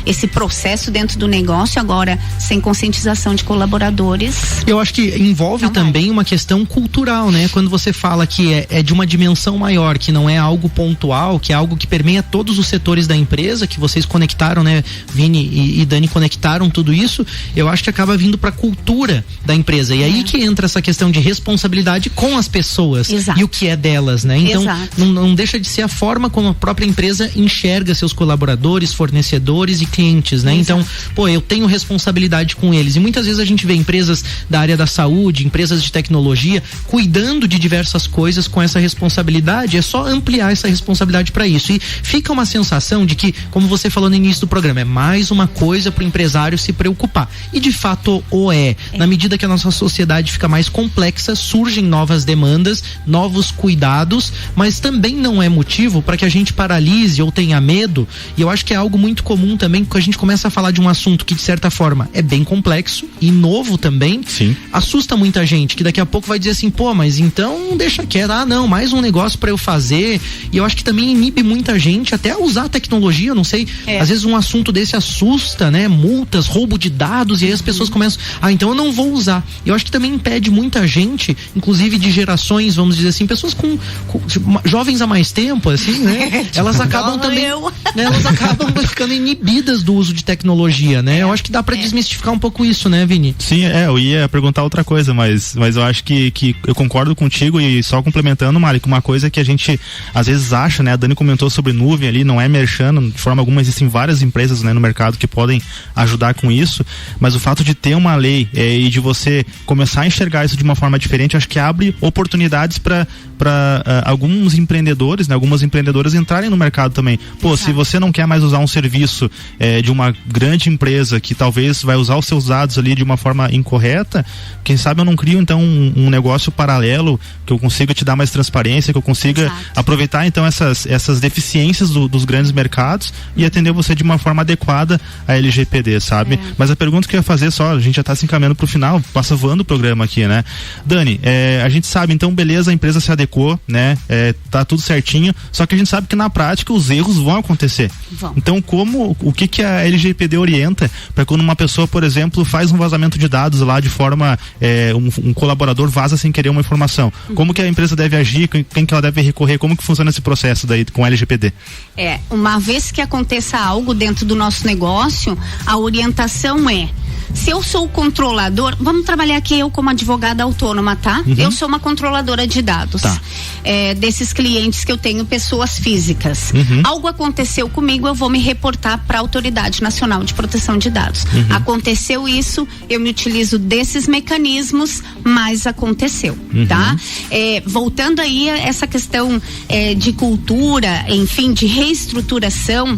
esse processo dentro do negócio, agora sem conscientização de colaboradores. Eu acho que envolve também uma questão cultural, né? Quando você fala que é de uma dimensão maior, que não é algo pontual, que é algo que permeia todos os setores da empresa, que vocês conectaram, né? Vini e Dani conectaram tudo isso, eu acho que acaba vindo para a cultura da empresa. E aí que entra essa questão de responsabilidade com as pessoas. Exato. E o que é delas, né? Então, não deixa de ser a forma como a própria empresa enxerga seus colaboradores, fornecedores e clientes, né? Exato. Então, eu tenho responsabilidade com eles. E muitas vezes a gente vê empresas da área da saúde, empresas de tecnologia, cuidando de diversas coisas com essa responsabilidade. É só ampliar essa responsabilidade para isso. E fica uma sensação de que, como você falou no início do programa, é mais uma coisa para o empresário se preocupar. E de fato na medida que a nossa sociedade fica mais complexa, surgem novas demandas, novos cuidados, mas também não é motivo para que a gente paralise ou tenha medo. E eu acho que é algo muito comum também, que a gente começa a falar de um assunto que de certa forma é bem complexo e novo também. Sim. Assusta muita gente, que daqui a pouco vai dizer assim, mas então deixa quieto, não, mais um negócio para eu fazer. E eu acho que também inibe muita gente até a usar a tecnologia, não sei, às vezes um assunto desse assusta, né? Multas, roubo de dados, e aí as pessoas começam, então eu não vou usar. Eu acho que também impede muita gente, inclusive de gerações, vamos dizer assim, pessoas com jovens há mais tempo, assim, né? Elas acabam também, né? Elas acabam ficando inibidas do uso de tecnologia, né? Eu acho que dá pra desmistificar um pouco isso, né, Vini? Sim, eu ia perguntar outra coisa, mas eu acho que eu concordo contigo, e só complementando, Mari, que uma coisa que a gente às vezes acha, né? A Dani comentou sobre nuvem ali, não é merchan, de forma alguma, existem várias empresas, né, no mercado que podem ajudar com isso, mas o fato de ter uma lei e de você começar a enxergar isso de uma forma diferente, acho que abre oportunidades para alguns empreendedores, né, algumas empreendedoras entrarem no mercado também. Se você não quer mais usar um serviço de uma grande empresa que talvez vai usar os seus dados ali de uma forma incorreta, quem sabe eu não crio então um negócio paralelo que eu consiga te dar mais transparência, que eu consiga aproveitar então essas deficiências dos grandes mercados e atender você de uma forma adequada à LGPD, sabe? Mas a pergunta que eu ia fazer só, a gente já está se encaminhando pro final, passa voando o programa aqui, né? Dani, a gente sabe, então, beleza, a empresa se adequou, né? Tá tudo certinho, só que a gente sabe que na prática os erros vão acontecer. Então, o que a LGPD orienta para quando uma pessoa, por exemplo, faz um vazamento de dados lá de forma, um colaborador vaza sem querer uma informação? Como que a empresa deve agir, quem que ela deve recorrer, como que funciona esse processo daí com a LGPD? Uma vez que aconteça algo dentro do nosso negócio, a orientação se eu sou o controlador, vamos trabalhar aqui eu como advogada autônoma, tá? Eu sou uma controladora de dados desses clientes que eu tenho, pessoas físicas. Algo aconteceu comigo, eu vou me reportar para a Autoridade Nacional de Proteção de Dados. Aconteceu isso, eu me utilizo desses mecanismos, mas aconteceu, tá? Voltando aí a essa questão de cultura, enfim, de reestruturação,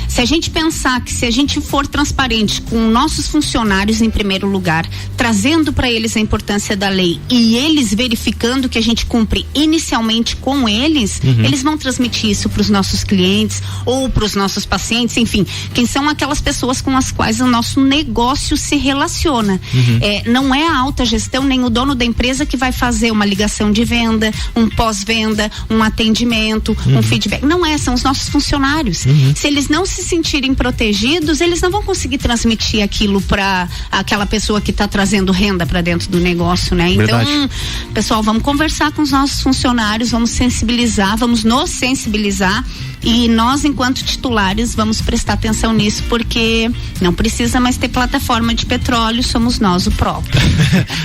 se a gente pensar que se a gente for transparente com nossos funcionários em primeiro lugar, trazendo para eles a importância da lei e eles verificando que a gente cumpre inicialmente com eles, eles vão transmitir isso para os nossos clientes ou para os nossos pacientes, enfim, quem são aquelas pessoas com as quais o nosso negócio se relaciona. Não é a alta gestão nem o dono da empresa que vai fazer uma ligação de venda, um pós-venda, um atendimento, um feedback. Não são os nossos funcionários. Se eles não se sentirem protegidos, eles não vão conseguir transmitir aquilo para aquela pessoa que está trazendo renda para dentro do negócio, né? Verdade. Então, pessoal, vamos conversar com os nossos funcionários, vamos sensibilizar, vamos nos sensibilizar e nós, enquanto titulares, vamos prestar atenção nisso, porque não precisa mais ter plataforma de petróleo, somos nós o próprio.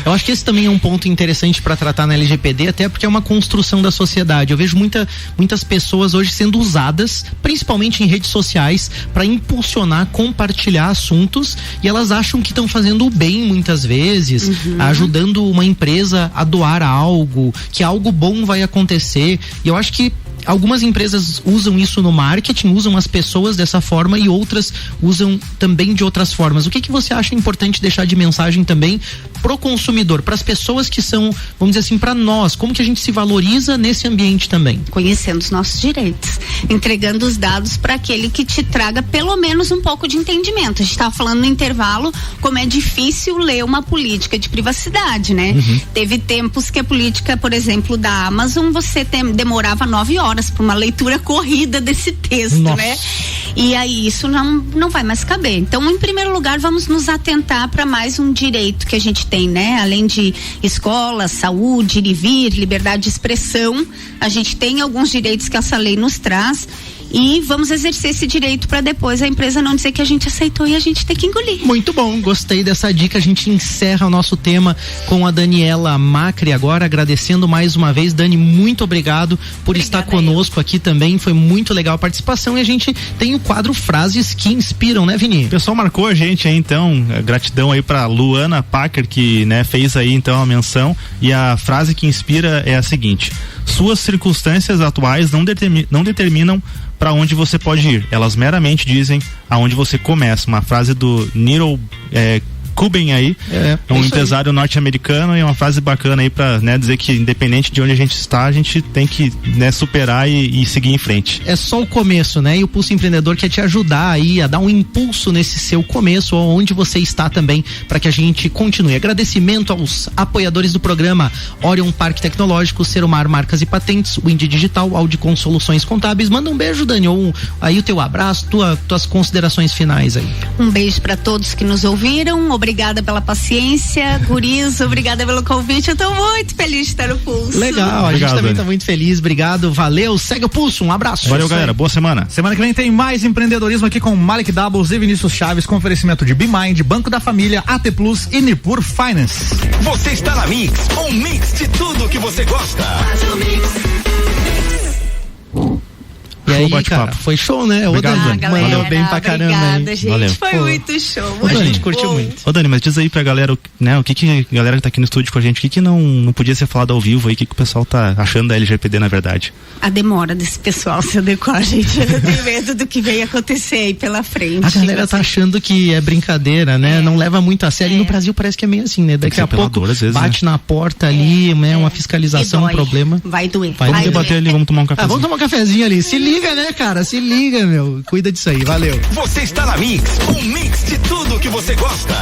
Eu acho que esse também é um ponto interessante para tratar na LGPD, até porque é uma construção da sociedade. Eu vejo muitas pessoas hoje sendo usadas, principalmente em redes sociais, para impulsionar, compartilhar assuntos, e elas acham que estão fazendo o bem muitas vezes, ajudando uma empresa a doar algo, que algo bom vai acontecer. E eu acho que algumas empresas usam isso no marketing, usam as pessoas dessa forma e outras usam também de outras formas. O que você acha importante deixar de mensagem também pro consumidor, para as pessoas que são, vamos dizer assim, para nós, como que a gente se valoriza nesse ambiente também? Conhecendo os nossos direitos, entregando os dados para aquele que te traga pelo menos um pouco de entendimento. A gente estava falando no intervalo como é difícil ler uma política de privacidade, né? Teve tempos que a política, por exemplo, da Amazon, você demorava 9 horas para uma leitura corrida desse texto, né? E aí isso não vai mais caber. Então, em primeiro lugar, vamos nos atentar para mais um direito que a gente tem, né? Além de escola, saúde, ir e vir, liberdade de expressão, a gente tem alguns direitos que essa lei nos traz. E vamos exercer esse direito para depois a empresa não dizer que a gente aceitou e a gente tem que engolir. Muito bom, gostei dessa dica. A gente encerra o nosso tema com a Daniela Macri agora, agradecendo mais uma vez. Dani, muito obrigado por estar conosco aqui também, foi muito legal a participação. E a gente tem o quadro Frases que Inspiram, né, Vini? O pessoal marcou a gente aí, então, gratidão aí pra Luana Packer, que, né, fez aí então a menção, e a frase que inspira é a seguinte: suas circunstâncias atuais não determinam para onde você pode ir, elas meramente dizem aonde você começa. Uma frase do Niro Cuban aí, é um empresário norte-americano, e uma frase bacana aí pra, né, dizer que independente de onde a gente está, a gente tem que, né, superar e seguir em frente. É só o começo, né? E o Pulso Empreendedor quer te ajudar aí a dar um impulso nesse seu começo, onde você está também, para que a gente continue. Agradecimento aos apoiadores do programa: Orion Parque Tecnológico, Serumar Marcas e Patentes, Wind Digital, Audicon Soluções Contábeis. Manda um beijo, Dani, ou aí o teu abraço, tuas considerações finais aí. Um beijo para todos que nos ouviram. Obrigada pela paciência, guris, obrigada pelo convite. Eu tô muito feliz de estar no Pulso. Legal, a gente também tá muito feliz. Obrigado, valeu, segue o Pulso, um abraço. Valeu, galera, boa semana. Semana que vem tem mais empreendedorismo aqui com Malik Doubles e Vinícius Chaves, com oferecimento de BeMind, Banco da Família, AT Plus e Nipur Finance. Você está na Mix, um mix de tudo que você gosta. E aí, bate-papo. cara, foi show, né? Obrigado, Dani. Dani. Mandou bem pra caramba. Obrigada, gente. Valeu. Foi muito show. A gente curtiu muito. Ô Dani, mas diz aí pra galera, né, o que a galera que tá aqui no estúdio com a gente, o que não podia ser falado ao vivo aí, o que o pessoal tá achando da LGPD na verdade? A demora desse pessoal se adequar, gente. Eu tenho medo do que vem acontecer aí pela frente. A galera tá achando que é brincadeira, né? Não leva muito a sério. E no Brasil parece que é meio assim, né? Daqui a pouco às vezes, bate na porta ali, né? Uma fiscalização, um problema. Vai doer. Vamos debater ali, vamos tomar um cafezinho. Vamos tomar um cafezinho ali. Se liga, né, cara? Se liga, meu. Cuida disso aí. Valeu. Você está na Mix, um mix de tudo que você gosta.